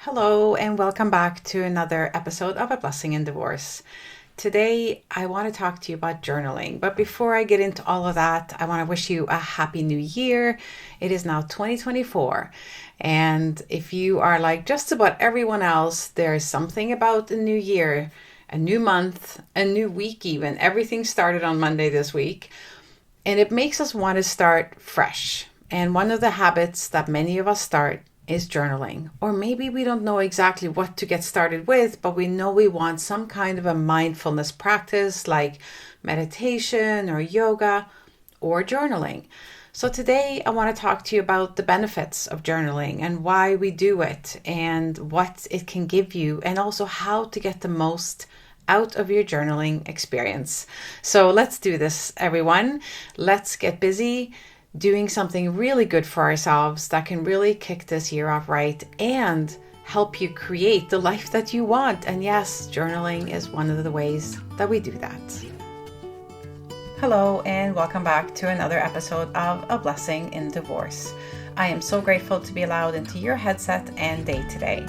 Hello, and welcome back to another episode of A Blessing in Divorce. Today, I want to talk to you about journaling. But before I get into all of that, I want to wish you a happy new year. It is now 2024. And if you are like just about everyone else, there's something about the new year, a new month, a new week, even. Everything started on Monday this week. And it makes us want to start fresh. And one of the habits that many of us start is journaling. Or maybe we don't know exactly what to get started with, but we know we want some kind of a mindfulness practice like meditation or yoga or journaling. So today I want to talk to you about the benefits of journaling and why we do it and what it can give you, and also how to get the most out of your journaling experience. So let's do this, everyone. Let's get busy doing something really good for ourselves that can really kick this year off right and help you create the life that you want. And yes, journaling is one of the ways that we do that. Hello, and welcome back to another episode of A Blessing in Divorce. I am so grateful to be allowed into your headset and day today.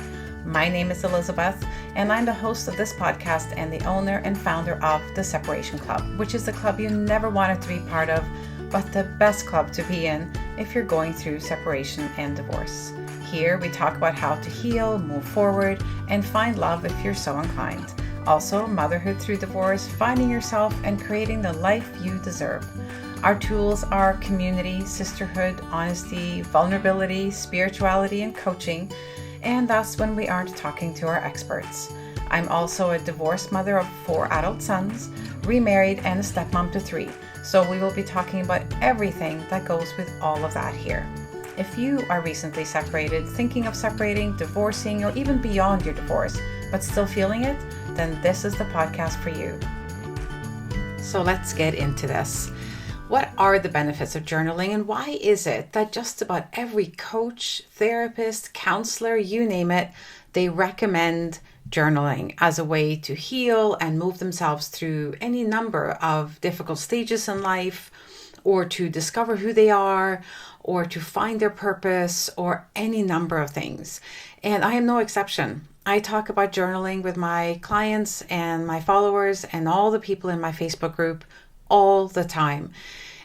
My name is Elizabeth, and I'm the host of this podcast and the owner and founder of the Separation Club, which is the club you never wanted to be part of, but the best club to be in if you're going through separation and divorce. Here we talk about how to heal, move forward, and find love if you're so inclined. Also, motherhood through divorce, finding yourself, and creating the life you deserve. Our tools are community, sisterhood, honesty, vulnerability, spirituality, and coaching. And that's when we aren't talking to our experts. I'm also a divorced mother of 4 adult sons, remarried, and a stepmom to 3. So we will be talking about everything that goes with all of that here. If you are recently separated, thinking of separating, divorcing, or even beyond your divorce, but still feeling it, then this is the podcast for you. So let's get into this. What are the benefits of journaling, and why is it that just about every coach, therapist, counselor, you name it, they recommend journaling as a way to heal and move themselves through any number of difficult stages in life, or to discover who they are, or to find their purpose, or any number of things. And I am no exception. I talk about journaling with my clients and my followers and all the people in my Facebook group all the time.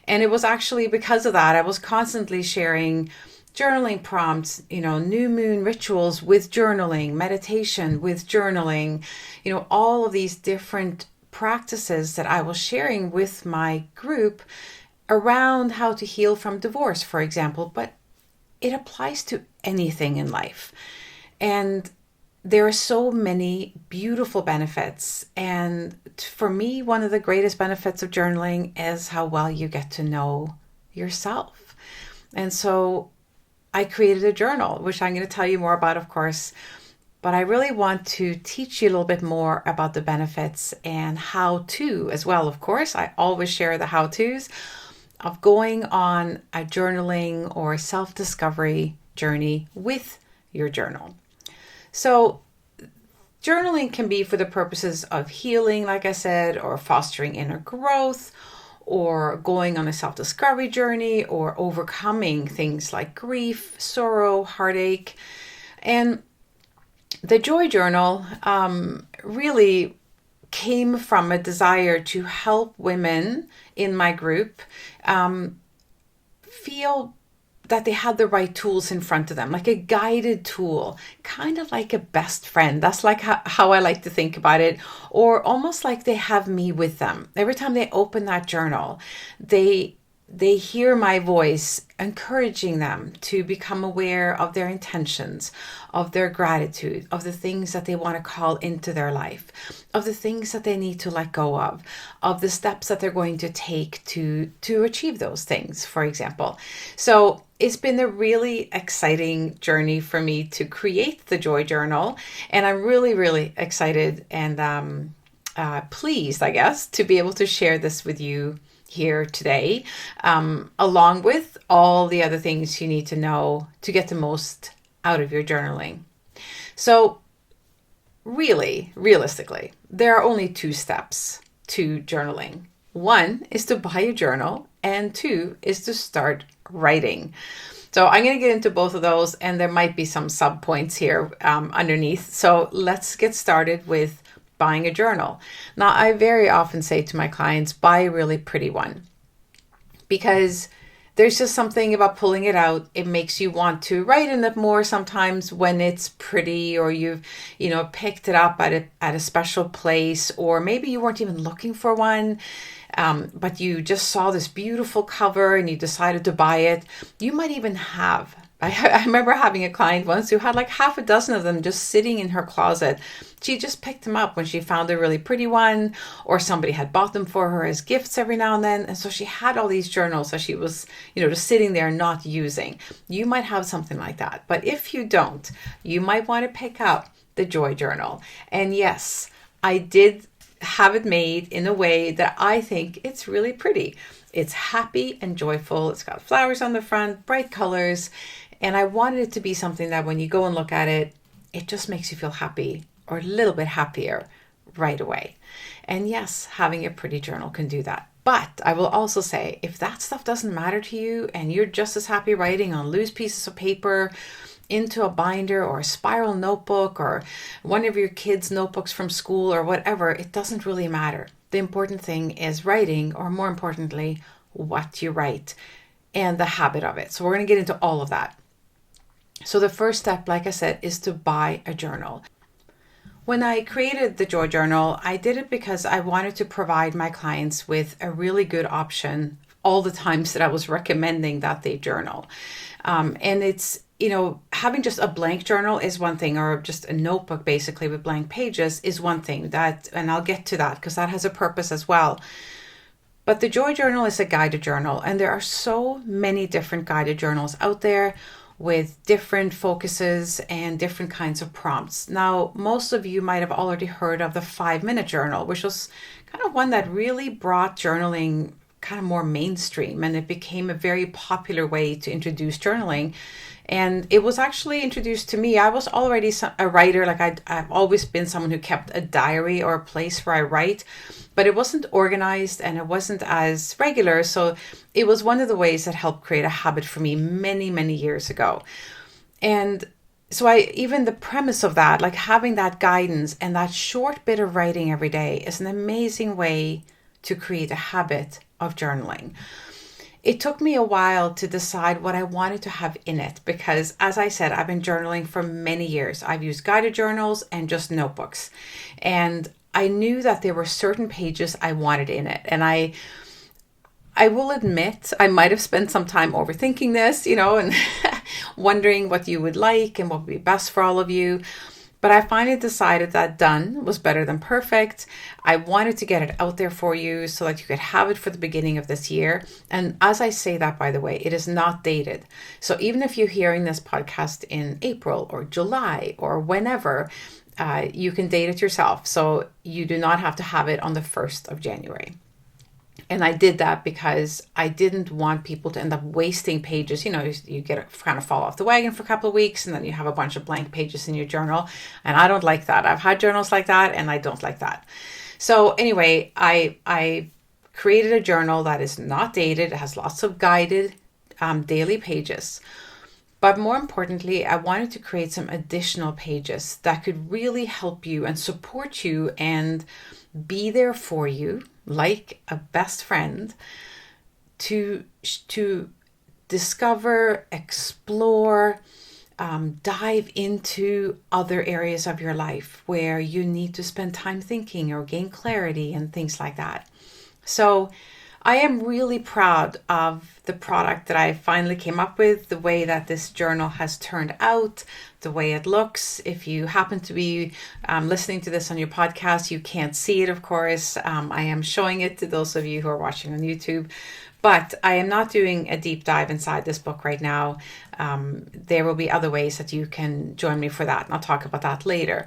And it was actually because of that I was constantly sharing journaling prompts, new moon rituals with journaling, meditation with journaling, all of these different practices that I was sharing with my group around how to heal from divorce, for example. But it applies to anything in life. And there are so many beautiful benefits. And for me, one of the greatest benefits of journaling is how well you get to know yourself. And so I created a journal, which I'm going to tell you more about, of course. But I really want to teach you a little bit more about the benefits and how to as well. Of course, I always share the how-tos of going on a journaling or self-discovery journey with your journal. So journaling can be for the purposes of healing, like I said, or fostering inner growth, or going on a self-discovery journey, or overcoming things like grief, sorrow, heartache. And the Joy Journal really came from a desire to help women in my group feel that they had the right tools in front of them, like a guided tool, kind of like a best friend. That's like how I like to think about it, or almost like they have me with them. Every time they open that journal, they hear my voice encouraging them to become aware of their intentions, of their gratitude, of the things that they want to call into their life, of the things that they need to let go of the steps that they're going to take to achieve those things, for example. So it's been a really exciting journey for me to create the Joy Journal. And I'm really, really excited and pleased, I guess, to be able to share this with you here today, along with all the other things you need to know to get the most out of your journaling. So really, realistically, there are only 2 steps to journaling. 1 is to buy a journal, and 2 is to start writing. So I'm going to get into both of those, and there might be some sub points here underneath. So let's get started with buying a journal. Now, I very often say to my clients, buy a really pretty one, because there's just something about pulling it out. It makes you want to write in it more sometimes when it's pretty, or you've, picked it up at a special place, or maybe you weren't even looking for one, but you just saw this beautiful cover and you decided to buy it. You might even have. I remember having a client once who had like half a dozen of them just sitting in her closet. She just picked them up when she found a really pretty one, or somebody had bought them for her as gifts every now and then. And so she had all these journals that she was, just sitting there not using. You might have something like that. But if you don't, you might want to pick up the Joy Journal. And yes, I did have it made in a way that I think it's really pretty. It's happy and joyful. It's got flowers on the front, bright colors. And I wanted it to be something that when you go and look at it, it just makes you feel happy, or a little bit happier right away. And yes, having a pretty journal can do that. But I will also say, if that stuff doesn't matter to you and you're just as happy writing on loose pieces of paper into a binder or a spiral notebook or one of your kids' notebooks from school or whatever, it doesn't really matter. The important thing is writing, or more importantly, what you write and the habit of it. So we're going to get into all of that. So the first step, like I said, is to buy a journal. When I created the Joy Journal, I did it because I wanted to provide my clients with a really good option all the times that I was recommending that they journal. And it's, having just a blank journal is one thing, or just a notebook basically with blank pages is one thing, and I'll get to that because that has a purpose as well. But the Joy Journal is a guided journal, and there are so many different guided journals out there with different focuses and different kinds of prompts. Now, most of you might have already heard of the 5-minute journal, which was kind of one that really brought journaling kind of more mainstream, and it became a very popular way to introduce journaling. And it was actually introduced to me. I was already a writer. Like I've always been someone who kept a diary or a place where I write, but it wasn't organized and it wasn't as regular. So it was one of the ways that helped create a habit for me many, many years ago. And so even the premise of that, like having that guidance and that short bit of writing every day, is an amazing way to create a habit of journaling. It took me a while to decide what I wanted to have in it because, as I said, I've been journaling for many years. I've used guided journals and just notebooks. And I knew that there were certain pages I wanted in it. And I will admit, I might have spent some time overthinking this, and wondering what you would like and what would be best for all of you. But I finally decided that done was better than perfect. I wanted to get it out there for you so that you could have it for the beginning of this year. And as I say that, by the way, it is not dated. So even if you're hearing this podcast in April or July or whenever, you can date it yourself. So you do not have to have it on the 1st of January. And I did that because I didn't want people to end up wasting pages. You get kind of fall off the wagon for a couple of weeks and then you have a bunch of blank pages in your journal. And I don't like that. I've had journals like that and I don't like that. So anyway, I created a journal that is not dated. It has lots of guided daily pages. But more importantly, I wanted to create some additional pages that could really help you and support you and be there for you, like a best friend, to discover, explore, dive into other areas of your life where you need to spend time thinking or gain clarity and things like that. So I am really proud of the product that I finally came up with, the way that this journal has turned out, the way it looks. If you happen to be listening to this on your podcast, you can't see it, of course. I am showing it to those of you who are watching on YouTube, but I am not doing a deep dive inside this book right now. There will be other ways that you can join me for that, and I'll talk about that later.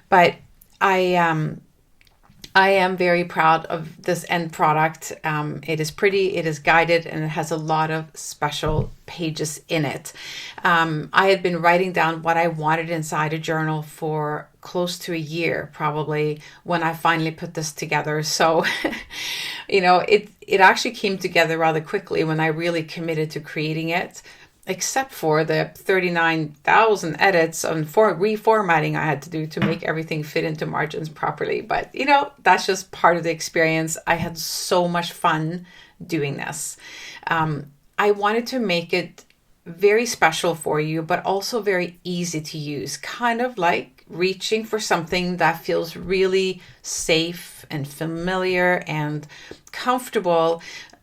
But I am very proud of this end product. It is pretty, it is guided, and it has a lot of special pages in it. I had been writing down what I wanted inside a journal for close to a year, probably, when I finally put this together. So, it actually came together rather quickly when I really committed to creating it. except for the 39,000 edits and reformatting I had to do to make everything fit into margins properly. But, that's just part of the experience. I had so much fun doing this. I wanted to make it very special for you, but also very easy to use, kind of like reaching for something that feels really safe and familiar and comfortable,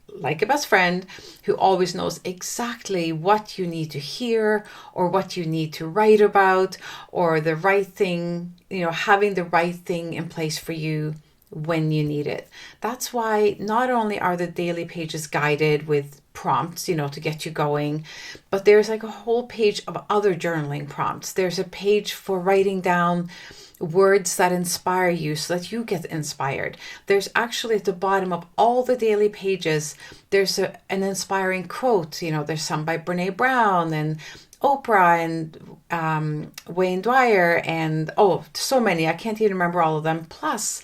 like a best friend who always knows exactly what you need to hear or what you need to write about, or the right thing, having the right thing in place for you when you need it. That's why not only are the daily pages guided with prompts, to get you going, but there's like a whole page of other journaling prompts. There's a page for writing down words that inspire you so that you get inspired. There's actually at the bottom of all the daily pages, there's an inspiring quote. There's some by Brene Brown and Oprah and Wayne Dwyer and so many. I can't even remember all of them. Plus,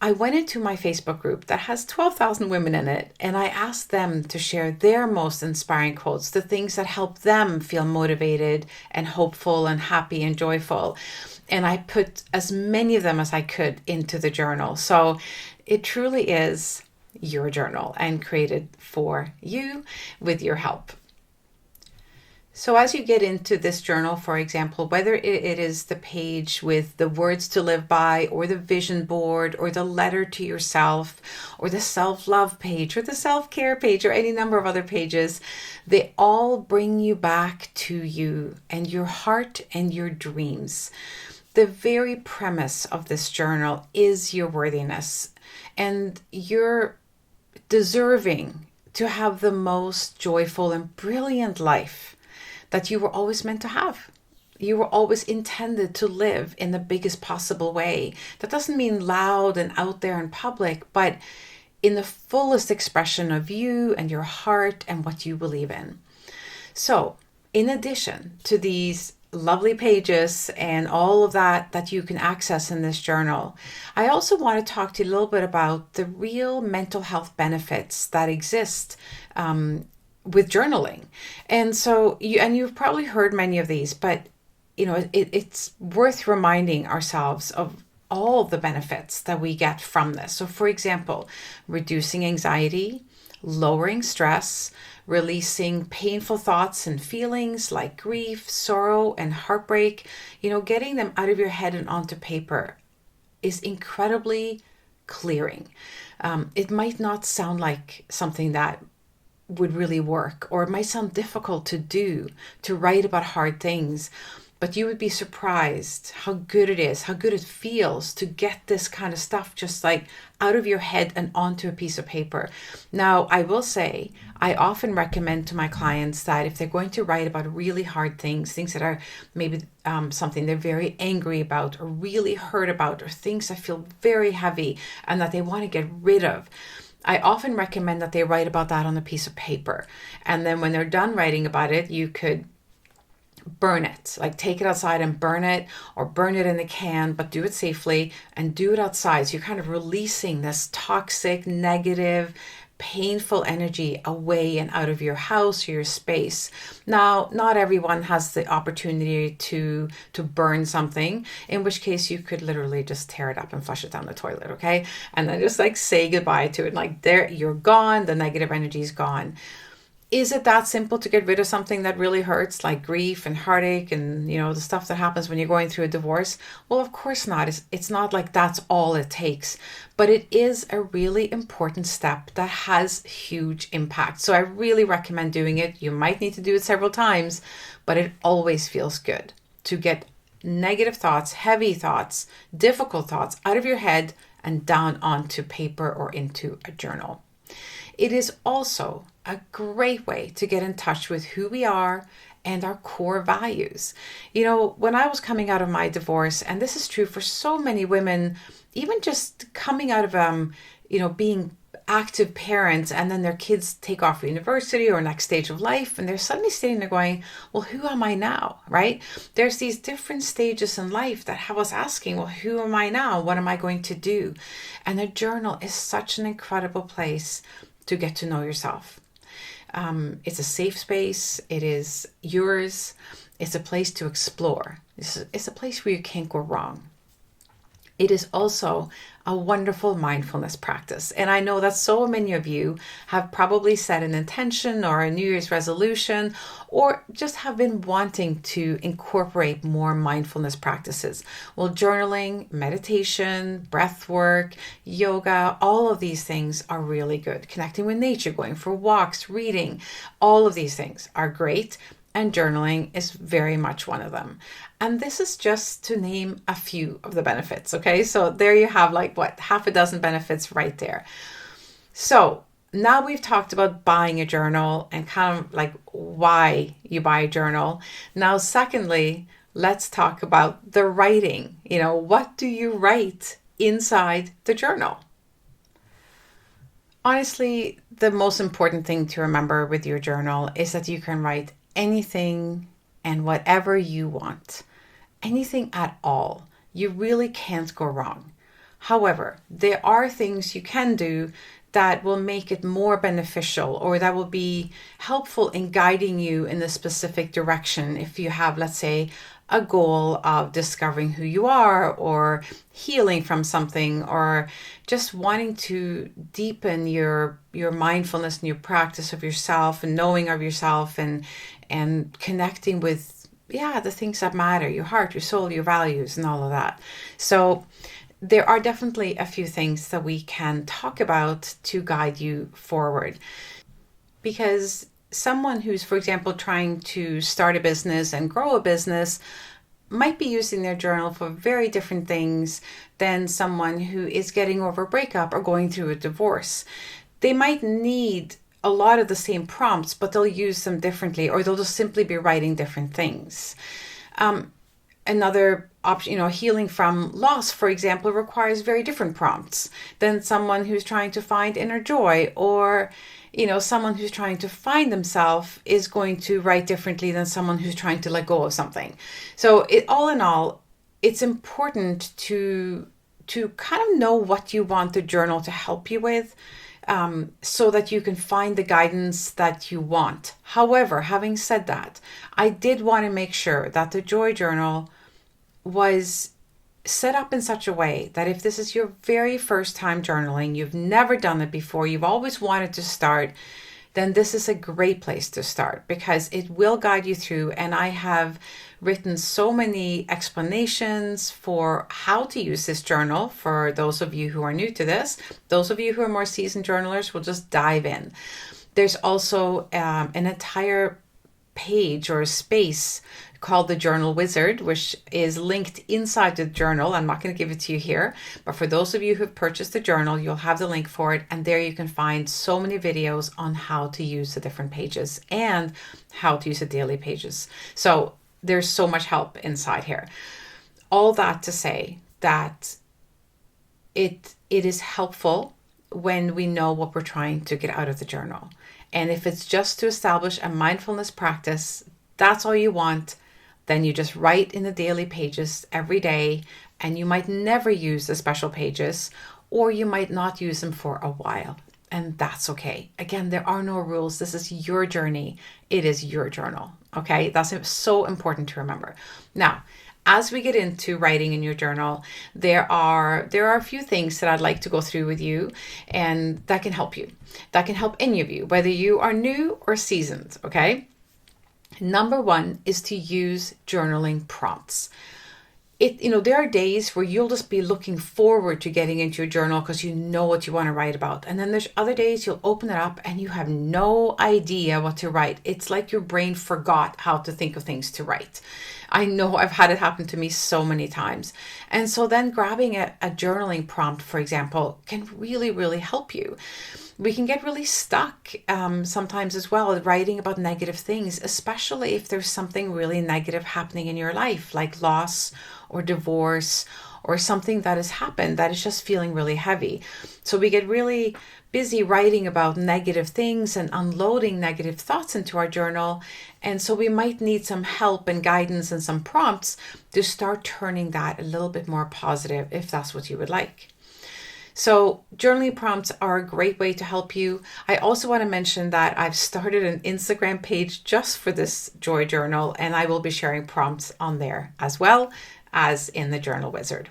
I went into my Facebook group that has 12,000 women in it, and I asked them to share their most inspiring quotes, the things that help them feel motivated and hopeful and happy and joyful. And I put as many of them as I could into the journal. So it truly is your journal and created for you with your help. So as you get into this journal, for example, whether it is the page with the words to live by, or the vision board, or the letter to yourself, or the self-love page, or the self-care page, or any number of other pages, they all bring you back to you and your heart and your dreams. The very premise of this journal is your worthiness, and you're deserving to have the most joyful and brilliant life that you were always meant to have. You were always intended to live in the biggest possible way. That doesn't mean loud and out there in public, but in the fullest expression of you and your heart and what you believe in. So, in addition to these lovely pages and all of that you can access in this journal, I also want to talk to you a little bit about the real mental health benefits that exist with journaling. And so you've probably heard many of these, but it's worth reminding ourselves of all the benefits that we get from this. So for example, reducing anxiety, lowering stress, releasing painful thoughts and feelings like grief, sorrow, and heartbreak, getting them out of your head and onto paper is incredibly clearing. It might not sound like something that would really work, or it might sound difficult to do, to write about hard things, but you would be surprised how good it is, how good it feels to get this kind of stuff just like out of your head and onto a piece of paper. Now, I will say, I often recommend to my clients that if they're going to write about really hard things that are maybe something they're very angry about or really hurt about, or things that feel very heavy and that they want to get rid of, I often recommend that they write about that on a piece of paper. And then when they're done writing about it, you could burn it, like take it outside and burn it, or burn it in a can, but do it safely and do it outside. So you're kind of releasing this toxic, negative, painful energy away and out of your house or your space. Now, not everyone has the opportunity to burn something, in which case you could literally just tear it up and flush it down the toilet, okay? And then just like say goodbye to it, like there, you're gone, the negative energy is gone. Is it that simple to get rid of something that really hurts, like grief and heartache and, the stuff that happens when you're going through a divorce? Well, of course not. It's not like that's all it takes, but it is a really important step that has huge impact. So I really recommend doing it. You might need to do it several times, but it always feels good to get negative thoughts, heavy thoughts, difficult thoughts out of your head and down onto paper or into a journal. It is also a great way to get in touch with who we are and our core values. When I was coming out of my divorce, and this is true for so many women, even just coming out of, being active parents, and then their kids take off for university or next stage of life, and they're suddenly sitting there going, well, who am I now, right? There's these different stages in life that have us asking, well, who am I now? What am I going to do? And a journal is such an incredible place to get to know yourself. It's a safe space. It is yours. It's a place to explore. It's a place where you can't go wrong. It is also a wonderful mindfulness practice. And I know that so many of you have probably set an intention or a New Year's resolution, or just have been wanting to incorporate more mindfulness practices. Well, journaling, meditation, breath work, yoga, all of these things are really good. Connecting with nature, going for walks, reading, all of these things are great. And journaling is very much one of them. And this is just to name a few of the benefits. Okay, so there you have half a dozen benefits right there. So now we've talked about buying a journal and kind of like why you buy a journal. Now, secondly, let's talk about the writing. What do you write inside the journal? Honestly, the most important thing to remember with your journal is that you can write anything and whatever you want, anything at all. You really can't go wrong. However, there are things you can do that will make it more beneficial, or that will be helpful in guiding you in a specific direction. If you have, let's say, a goal of discovering who you are, or healing from something, or just wanting to deepen your mindfulness and your practice of yourself and knowing of yourself, and connecting with the things that matter, your heart, your soul, your values, and all of that. So there are definitely a few things that we can talk about to guide you forward. Because someone who's, for example, trying to start a business and grow a business might be using their journal for very different things than someone who is getting over a breakup or going through a divorce. They might need a lot of the same prompts, but they'll use them differently, or they'll just simply be writing different things. Another option, healing from loss, for example, requires very different prompts than someone who's trying to find inner joy, or someone who's trying to find themselves is going to write differently than someone who's trying to let go of something. So all in all, it's important to kind of know what you want the journal to help you with, so that you can find the guidance that you want. However, having said that, I did want to make sure that the Joy Journal was set up in such a way that if this is your very first time journaling, you've never done it before, you've always wanted to start, then this is a great place to start, because it will guide you through. And I have written so many explanations for how to use this journal for those of you who are new to this. Those of you who are more seasoned journalers will just dive in. There's also an entire page or space called the Journal Wizard, which is linked inside the journal. I'm not going to give it to you here, but for those of you who've purchased the journal, you'll have the link for it. And there you can find so many videos on how to use the different pages and how to use the daily pages. So there's so much help inside here. All that to say that it is helpful when we know what we're trying to get out of the journal. And if it's just to establish a mindfulness practice, that's all you want, then you just write in the daily pages every day, and you might never use the special pages, or you might not use them for a while, and that's okay. Again, there are no rules. This is your journey. It is your journal. Okay, that's so important to remember. Now, as we get into writing in your journal, there are a few things that I'd like to go through with you, and that can help you. That can help any of you, whether you are new or seasoned. Okay. Number one is to use journaling prompts. There are days where you'll just be looking forward to getting into your journal because you know what you want to write about. And then there's other days you'll open it up and you have no idea what to write. It's like your brain forgot how to think of things to write. I know I've had it happen to me so many times. And so then grabbing a journaling prompt, for example, can really, really help you. We can get really stuck sometimes as well writing about negative things, especially if there's something really negative happening in your life, like loss or divorce or something that has happened that is just feeling really heavy. So we get really busy writing about negative things and unloading negative thoughts into our journal. And so we might need some help and guidance and some prompts to start turning that a little bit more positive if that's what you would like. So journaling prompts are a great way to help you. I also want to mention that I've started an Instagram page just for this joy journal, and I will be sharing prompts on there as well as in the Journal Wizard.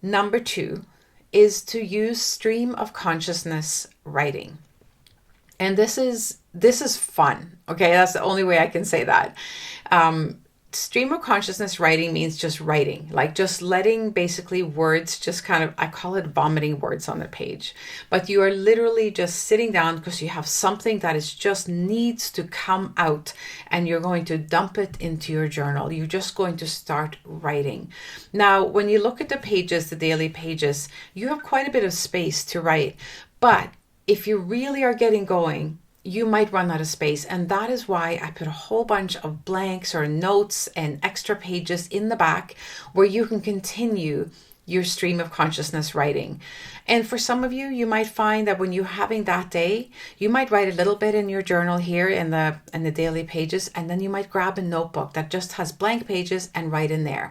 Number 2 is to use stream of consciousness writing. And this is fun. Okay, that's the only way I can say that. Stream of consciousness writing means just writing, like just letting basically words just kind of, I call it vomiting words on the page. But you are literally just sitting down because you have something that is just needs to come out, and you're going to dump it into your journal. You're just going to start writing. Now, when you look at the pages, the daily pages, you have quite a bit of space to write. But if you really are getting going, you might run out of space. And that is why I put a whole bunch of blanks or notes and extra pages in the back where you can continue your stream of consciousness writing. And for some of you, you might find that when you're having that day, you might write a little bit in your journal here in the daily pages, and then you might grab a notebook that just has blank pages and write in there.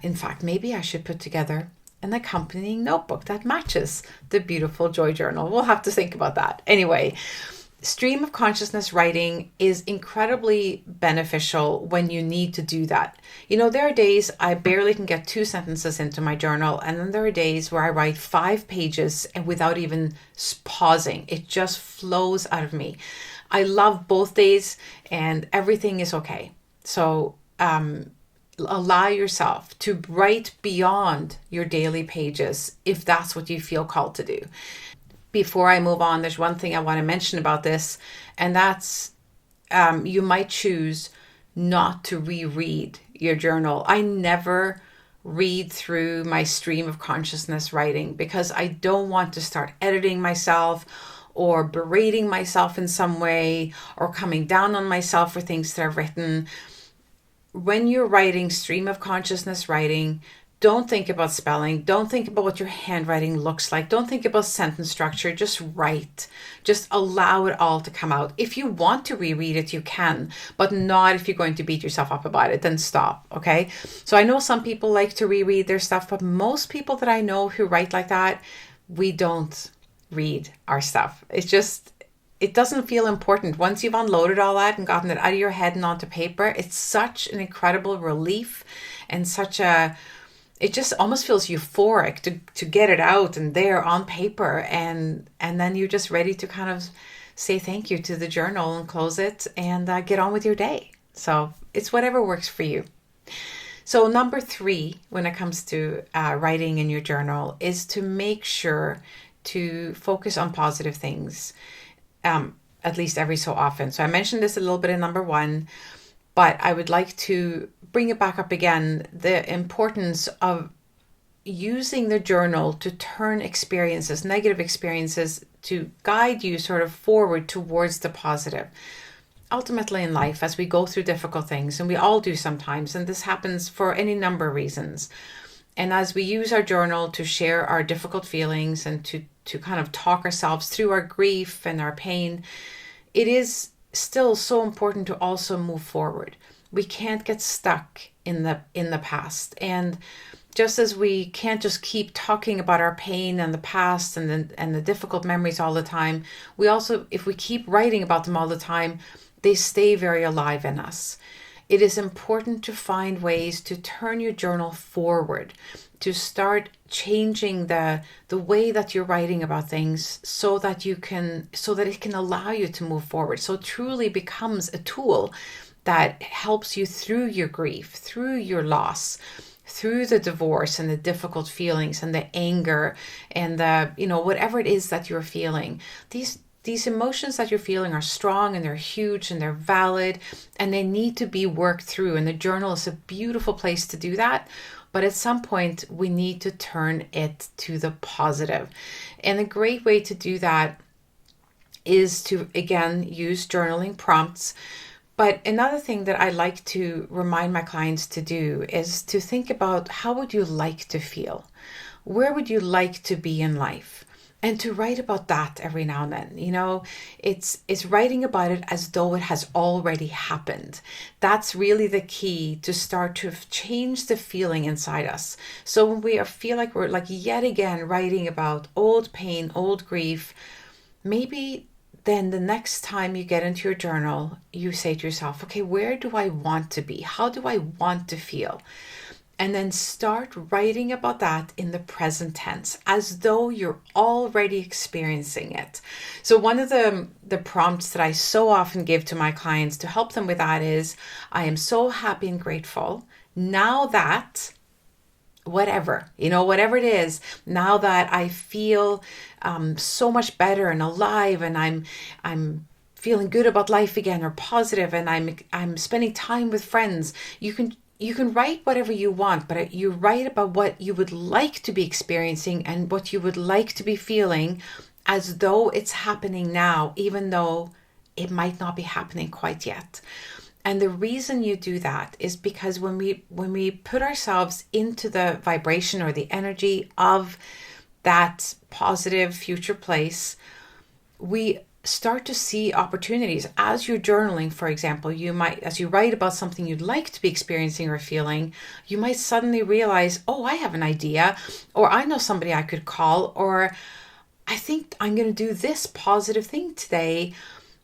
In fact, maybe I should put together an accompanying notebook that matches the beautiful joy journal. We'll have to think about that. Anyway, stream of consciousness writing is incredibly beneficial when you need to do that. You know, there are days I barely can get 2 sentences into my journal, and then there are days where I write 5 pages and without even pausing. It just flows out of me. I love both days, and everything is okay. So allow yourself to write beyond your daily pages if that's what you feel called to do. Before I move on, there's one thing I want to mention about this, and that's you might choose not to reread your journal. I never read through my stream of consciousness writing because I don't want to start editing myself or berating myself in some way or coming down on myself for things that I've written. When you're writing stream of consciousness writing, don't think about spelling. Don't think about what your handwriting looks like. Don't think about sentence structure. Just write. Just allow it all to come out. If you want to reread it, you can, but not if you're going to beat yourself up about it. Then stop, okay? So I know some people like to reread their stuff, but most people that I know who write like that, we don't read our stuff. It doesn't feel important. Once you've unloaded all that and gotten it out of your head and onto paper, it's such an incredible relief and it just almost feels euphoric to get it out and there on paper, and then you're just ready to kind of say thank you to the journal and close it and get on with your day. So it's whatever works for you. So number 3, when it comes to writing in your journal, is to make sure to focus on positive things, at least every so often. So I mentioned this a little bit in number 1, but I would like to bring it back up again, the importance of using the journal to turn experiences, negative experiences, to guide you sort of forward towards the positive. Ultimately in life, as we go through difficult things, and we all do sometimes, and this happens for any number of reasons, and as we use our journal to share our difficult feelings and to kind of talk ourselves through our grief and our pain, it is still so important to also move forward. We can't get stuck in the past. And just as we can't just keep talking about our pain and the past and the difficult memories all the time, we also, if we keep writing about them all the time, they stay very alive in us. It is important to find ways to turn your journal forward, to start changing the way that you're writing about things so that it can allow you to move forward. So it truly becomes a tool that helps you through your grief, through your loss, through the divorce and the difficult feelings and the anger and whatever it is that you're feeling. These emotions that you're feeling are strong and they're huge and they're valid and they need to be worked through. And the journal is a beautiful place to do that. But at some point, we need to turn it to the positive. And a great way to do that is to, again, use journaling prompts. But another thing that I like to remind my clients to do is to think about, how would you like to feel? Where would you like to be in life? and to write about that every now and then. It's writing about it as though it has already happened. That's really the key to start to change the feeling inside us. So when we feel like we're like yet again writing about old pain, old grief, maybe then the next time you get into your journal, you say to yourself, okay, where do I want to be? How do I want to feel? And then start writing about that in the present tense as though you're already experiencing it. So one of the prompts that I so often give to my clients to help them with that is, I am so happy and grateful now that whatever it is, now that I feel so much better and alive, and I'm feeling good about life again, or positive, and I'm spending time with friends. You can write whatever you want, but you write about what you would like to be experiencing and what you would like to be feeling, as though it's happening now, even though it might not be happening quite yet. And the reason you do that is because when we put ourselves into the vibration or the energy of that positive future place, we start to see opportunities. As you're journaling, for example, you might, as you write about something you'd like to be experiencing or feeling, you might suddenly realize, oh, I have an idea, or I know somebody I could call, or I think I'm going to do this positive thing today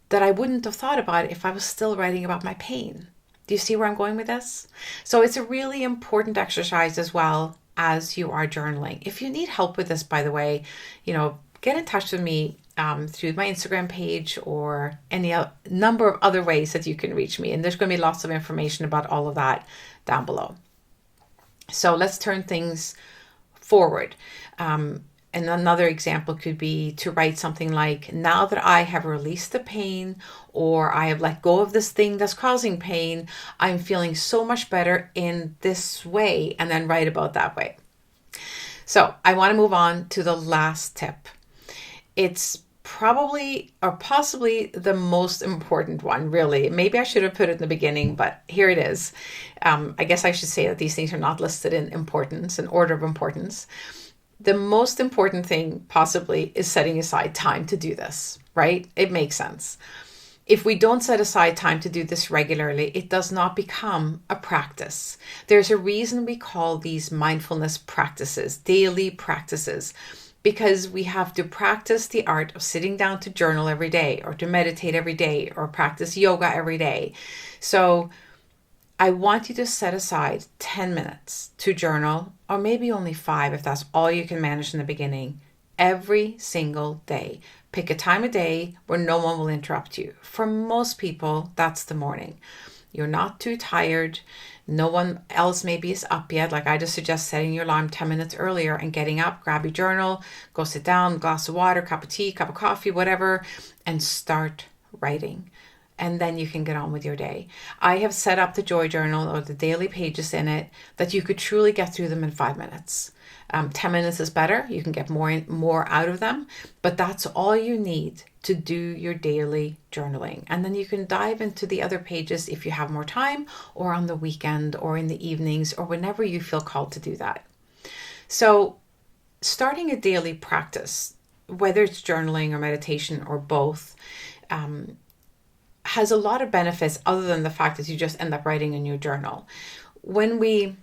that I wouldn't have thought about if I was still writing about my pain. Do you see where I'm going with this? So it's a really important exercise as well as you are journaling. If you need help with this, by the way, get in touch with me through my Instagram page or any number of other ways that you can reach me. And there's going to be lots of information about all of that down below. So let's turn things forward. And another example could be to write something like, now that I have released the pain, or I have let go of this thing that's causing pain, I'm feeling so much better in this way, and then write about that way. So I want to move on to the last tip. It's probably or possibly the most important one, really. Maybe I should have put it in the beginning, but here it is. I guess I should say that these things are not listed in importance, in order of importance. The most important thing possibly is setting aside time to do this, right? It makes sense. If we don't set aside time to do this regularly, it does not become a practice. There's a reason we call these mindfulness practices, daily practices, because we have to practice the art of sitting down to journal every day, or to meditate every day, or practice yoga every day. So I want you to set aside 10 minutes to journal, or maybe only 5 if that's all you can manage in the beginning, every single day. Pick a time of day where no one will interrupt you. For most people, that's the morning. You're not too tired. No one else maybe is up yet. Like, I just suggest setting your alarm 10 minutes earlier and getting up, grab your journal, go sit down, glass of water, cup of tea, cup of coffee, whatever, and start writing. And then you can get on with your day. I have set up the Joy Journal, or the daily pages in it, that you could truly get through them in 5 minutes. 10 minutes is better. You can get more out of them, but that's all you need to do your daily journaling. And then you can dive into the other pages if you have more time, or on the weekend, or in the evenings, or whenever you feel called to do that. So starting a daily practice, whether it's journaling or meditation or both, has a lot of benefits other than the fact that you just end up writing in your journal. When we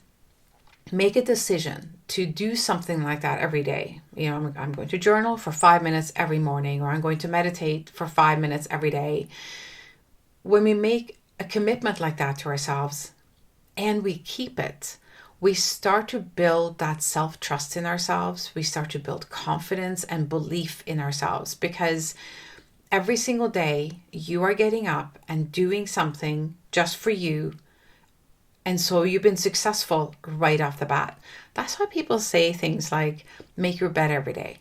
make a decision to do something like that every day, I'm going to journal for 5 minutes every morning, or I'm going to meditate for 5 minutes every day. When we make a commitment like that to ourselves and we keep it, we start to build that self-trust in ourselves. We start to build confidence and belief in ourselves, because every single day you are getting up and doing something just for you. And so you've been successful right off the bat. That's why people say things like, make your bed every day,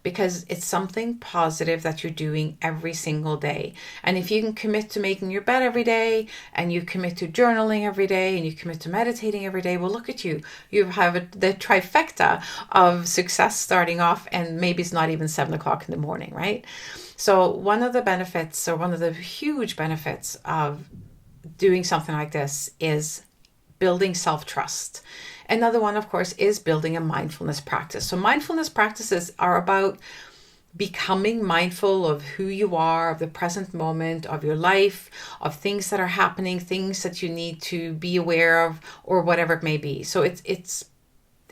because it's something positive that you're doing every single day. And if you can commit to making your bed every day, and you commit to journaling every day, and you commit to meditating every day, well, look at you. You have the trifecta of success starting off, and maybe it's not even 7 o'clock in the morning, right? So one of the benefits, or one of the huge benefits of doing something like this, is building self-trust. Another one, of course, is building a mindfulness practice. So mindfulness practices are about becoming mindful of who you are, of the present moment, of your life, of things that are happening, things that you need to be aware of, or whatever it may be. So it's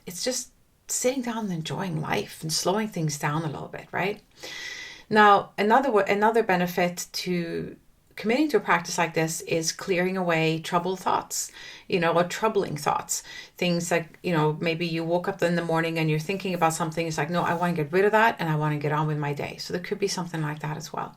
just sitting down and enjoying life and slowing things down a little bit, right? Now, another benefit to committing to a practice like this is clearing away troubled thoughts, or troubling thoughts. Things like, maybe you woke up in the morning and you're thinking about something. It's like, no, I want to get rid of that and I want to get on with my day. So there could be something like that as well.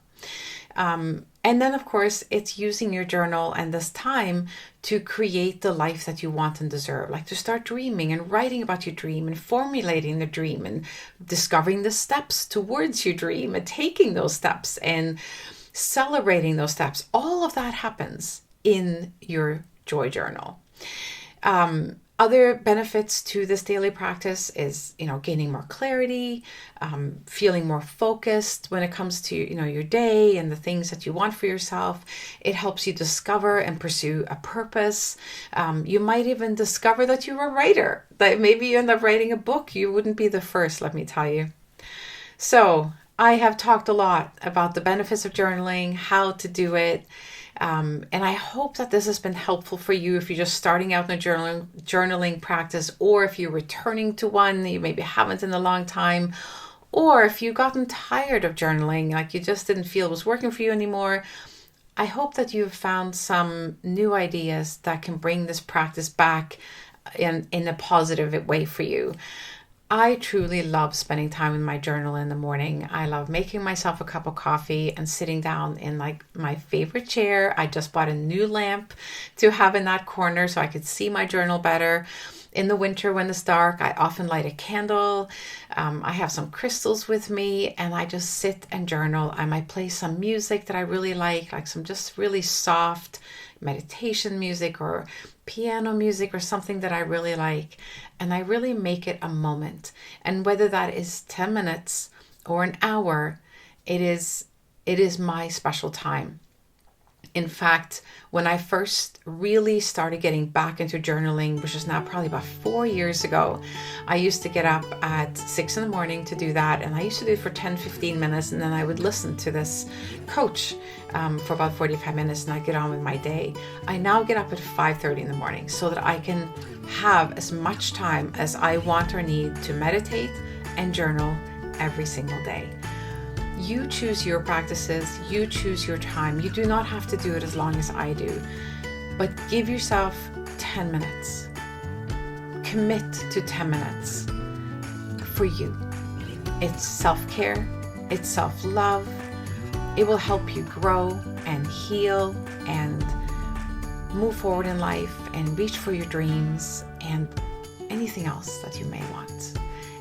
And then, of course, it's using your journal and this time to create the life that you want and deserve, like to start dreaming and writing about your dream and formulating the dream and discovering the steps towards your dream and taking those steps and celebrating those steps. All of that happens in your joy journal. Other benefits to this daily practice is, gaining more clarity, feeling more focused when it comes to, your day and the things that you want for yourself. It helps you discover and pursue a purpose. You might even discover that you're a writer, that maybe you end up writing a book. You wouldn't be the first, let me tell you. So I have talked a lot about the benefits of journaling, how to do it. And I hope that this has been helpful for you if you're just starting out in a journaling practice, or if you're returning to one you maybe haven't in a long time, or if you've gotten tired of journaling, like you just didn't feel it was working for you anymore. I hope that you've found some new ideas that can bring this practice back in a positive way for you. I truly love spending time in my journal in the morning. I love making myself a cup of coffee and sitting down in like my favorite chair. I just bought a new lamp to have in that corner so I could see my journal better. In the winter when it's dark, I often light a candle. I have some crystals with me and I just sit and journal. I might play some music that I really like some just really soft meditation music or piano music or something that I really like. And I really make it a moment. And whether that is 10 minutes or an hour, it is my special time. In fact, when I first really started getting back into journaling, which is now probably about 4 years ago, I used to get up at 6 in the morning to do that. And I used to do it for 10-15 minutes. And then I would listen to this coach for about 45 minutes and I'd get on with my day. I now get up at 5:30 in the morning so that I can have as much time as I want or need to meditate and journal every single day. You choose your practices, you choose your time. You do not have to do it as long as I do, but give yourself 10 minutes. Commit to 10 minutes for you. It's self-care, it's self-love. It will help you grow and heal and move forward in life and reach for your dreams and anything else that you may want.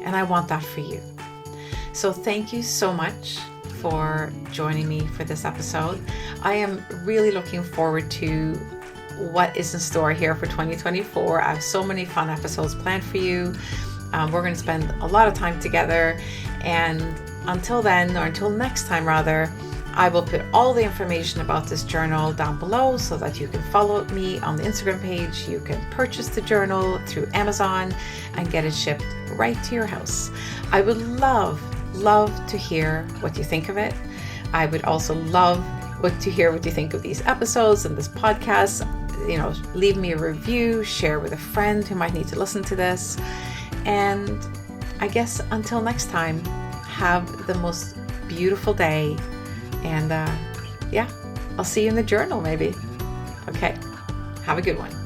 And I want that for you. So thank you so much for joining me for this episode. I am really looking forward to what is in store here for 2024. I have so many fun episodes planned for you. We're going to spend a lot of time together. And until then, or until next time rather, I will put all the information about this journal down below so that you can follow me on the Instagram page. You can purchase the journal through Amazon and get it shipped right to your house. I would love to hear what you think of it. I would also love to hear what you think of these episodes and this podcast. Leave me a review, share with a friend who might need to listen to this. And I guess until next time, have the most beautiful day. And I'll see you in the journal maybe. Okay, have a good one.